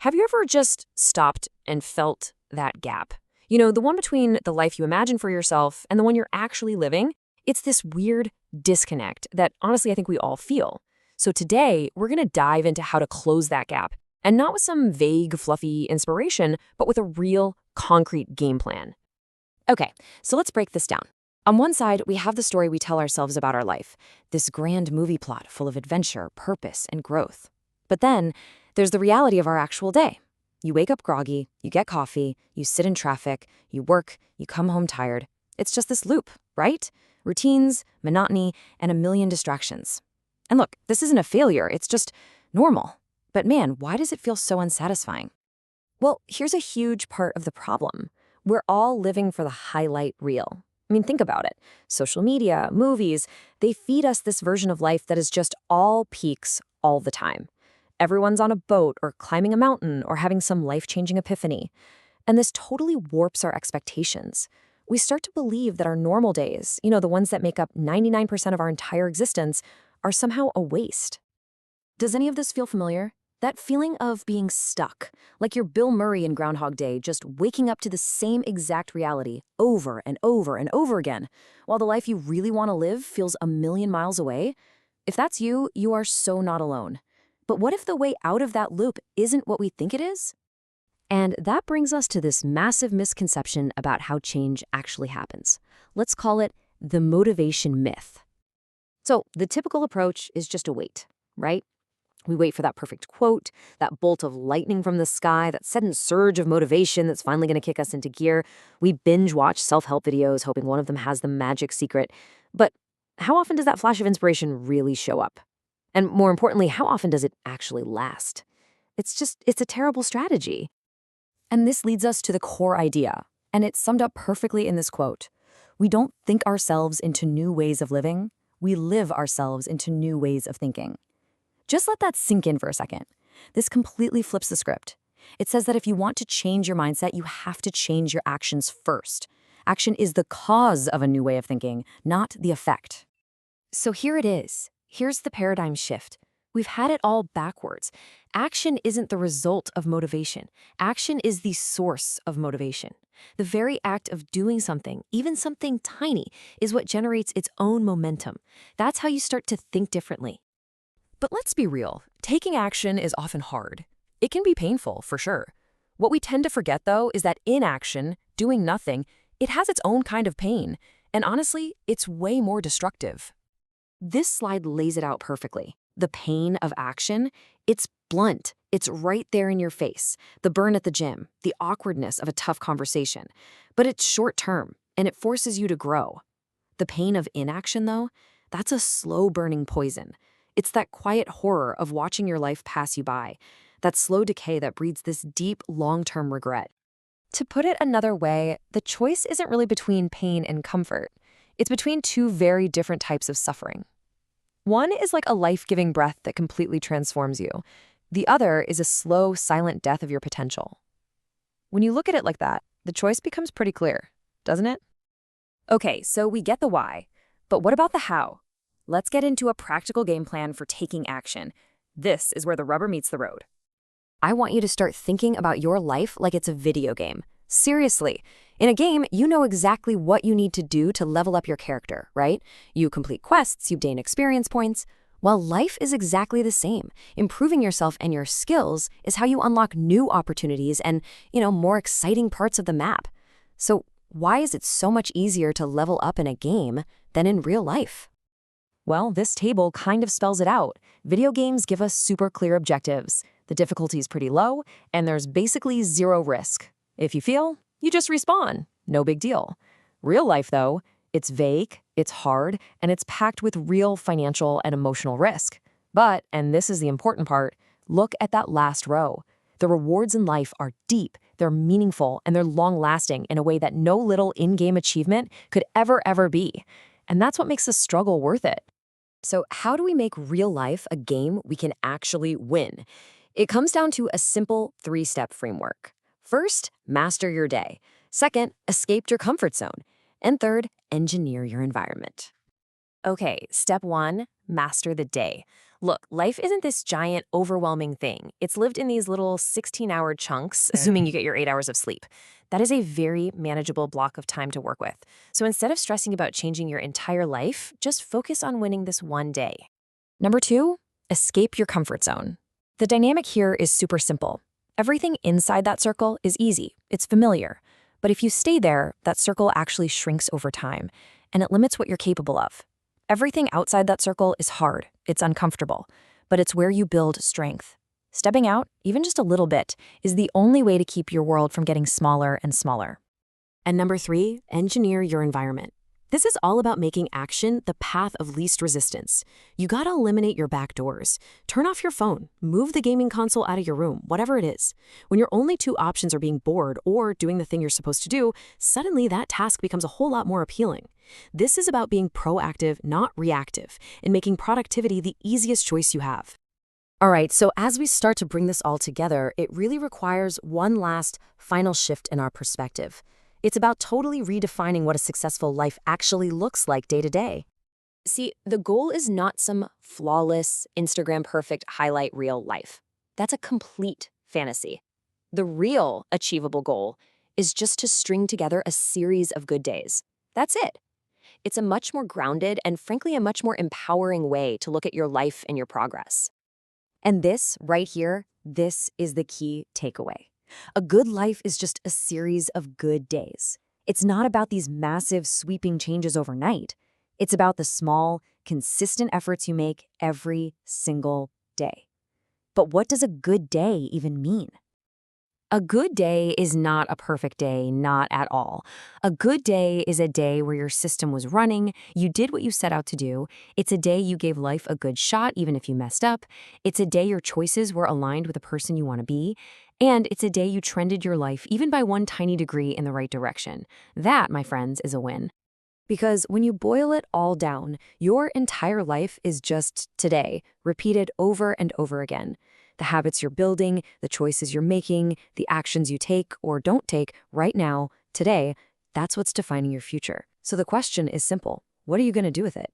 Have you ever just stopped and felt that gap? You know, the one between the life you imagine for yourself and the one you're actually living? It's this weird disconnect that honestly I think we all feel. So today, we're going to dive into how to close that gap, and not with some vague, fluffy inspiration, but with a real, concrete game plan. Okay, so let's break this down. On one side, we have the story we tell ourselves about our life, this grand movie plot full of adventure, purpose, and growth. But then, there's the reality of our actual day. You wake up groggy, you get coffee, you sit in traffic, you work, you come home tired. It's just this loop, right? Routines, monotony, and a million distractions. And look, this isn't a failure, it's just normal. But man, why does it feel so unsatisfying? Well, here's a huge part of the problem. We're all living for the highlight reel. I mean, think about it. Social media, movies, they feed us this version of life that is just all peaks all the time. Everyone's on a boat or climbing a mountain or having some life-changing epiphany. And this totally warps our expectations. We start to believe that our normal days, the ones that make up 99% of our entire existence, are somehow a waste. Does any of this feel familiar? That feeling of being stuck, like you're Bill Murray in Groundhog Day, just waking up to the same exact reality over and over and over again, while the life you really want to live feels a million miles away? If that's you, you are so not alone. But what if the way out of that loop isn't what we think it is? And that brings us to this massive misconception about how change actually happens. Let's call it the motivation myth. So the typical approach is just to wait, right? We wait for that perfect quote, that bolt of lightning from the sky, that sudden surge of motivation that's finally going to kick us into gear. We binge watch self-help videos, hoping one of them has the magic secret. But how often does that flash of inspiration really show up? And more importantly, how often does it actually last? It's a terrible strategy. And this leads us to the core idea, and it's summed up perfectly in this quote. We don't think ourselves into new ways of living. We live ourselves into new ways of thinking. Just let that sink in for a second. This completely flips the script. It says that if you want to change your mindset, you have to change your actions first. Action is the cause of a new way of thinking, not the effect. So here it is. Here's the paradigm shift. We've had it all backwards. Action isn't the result of motivation. Action is the source of motivation. The very act of doing something, even something tiny, is what generates its own momentum. That's how you start to think differently. But let's be real, taking action is often hard. It can be painful, for sure. What we tend to forget, though, is that inaction, doing nothing, it has its own kind of pain. And honestly, it's way more destructive. This slide lays it out perfectly. The pain of action, it's blunt. It's right there in your face. The burn at the gym, the awkwardness of a tough conversation. But it's short term, and it forces you to grow. The pain of inaction, though, that's a slow-burning poison. It's that quiet horror of watching your life pass you by, that slow decay that breeds this deep, long-term regret. To put it another way, the choice isn't really between pain and comfort. It's between two very different types of suffering. One is like a life-giving breath that completely transforms you. The other is a slow, silent death of your potential. When you look at it like that, the choice becomes pretty clear, doesn't it? Okay, so we get the why, but what about the how? Let's get into a practical game plan for taking action. This is where the rubber meets the road. I want you to start thinking about your life like it's a video game. Seriously. In a game, you know exactly what you need to do to level up your character, right? You complete quests, you gain experience points. Well, life is exactly the same. Improving yourself and your skills is how you unlock new opportunities and, more exciting parts of the map. So why is it so much easier to level up in a game than in real life? Well, this table kind of spells it out. Video games give us super clear objectives. The difficulty is pretty low, and there's basically zero risk. If you fail, you just respawn. No big deal. Real life, though, it's vague, it's hard, and it's packed with real financial and emotional risk. But, and this is the important part, look at that last row. The rewards in life are deep, they're meaningful, and they're long-lasting in a way that no little in-game achievement could ever be. And that's what makes the struggle worth it. So how do we make real life a game we can actually win? It comes down to a simple 3-step framework. First, master your day. Second, escape your comfort zone. And third, engineer your environment. Okay, step 1, master the day. Look, life isn't this giant, overwhelming thing. It's lived in these little 16-hour chunks, assuming you get your 8 hours of sleep. That is a very manageable block of time to work with. So instead of stressing about changing your entire life, just focus on winning this one day. Number 2, escape your comfort zone. The dynamic here is super simple. Everything inside that circle is easy, it's familiar. But if you stay there, that circle actually shrinks over time, and it limits what you're capable of. Everything outside that circle is hard, it's uncomfortable, but it's where you build strength. Stepping out, even just a little bit, is the only way to keep your world from getting smaller and smaller. And number 3, engineer your environment. This is all about making action the path of least resistance. You gotta eliminate your back doors. Turn off your phone, move the gaming console out of your room, whatever it is. When your only 2 options are being bored or doing the thing you're supposed to do, suddenly that task becomes a whole lot more appealing. This is about being proactive, not reactive, and making productivity the easiest choice you have. All right, so as we start to bring this all together, it really requires one last final shift in our perspective. It's about totally redefining what a successful life actually looks like day to day. See, the goal is not some flawless, Instagram-perfect highlight reel life. That's a complete fantasy. The real achievable goal is just to string together a series of good days. That's it. It's a much more grounded and, frankly, a much more empowering way to look at your life and your progress. And this, right here, this is the key takeaway. A good life is just a series of good days. It's not about these massive, sweeping changes overnight. It's about the small, consistent efforts you make every single day. But what does a good day even mean? A good day is not a perfect day, not at all. A good day is a day where your system was running, you did what you set out to do. It's a day you gave life a good shot, even if you messed up. It's a day your choices were aligned with the person you want to be. And it's a day you trended your life, even by one tiny degree, in the right direction. That, my friends, is a win. Because when you boil it all down, your entire life is just today, repeated over and over again. The habits you're building, the choices you're making, the actions you take or don't take right now, today, that's what's defining your future. So the question is simple. What are you going to do with it?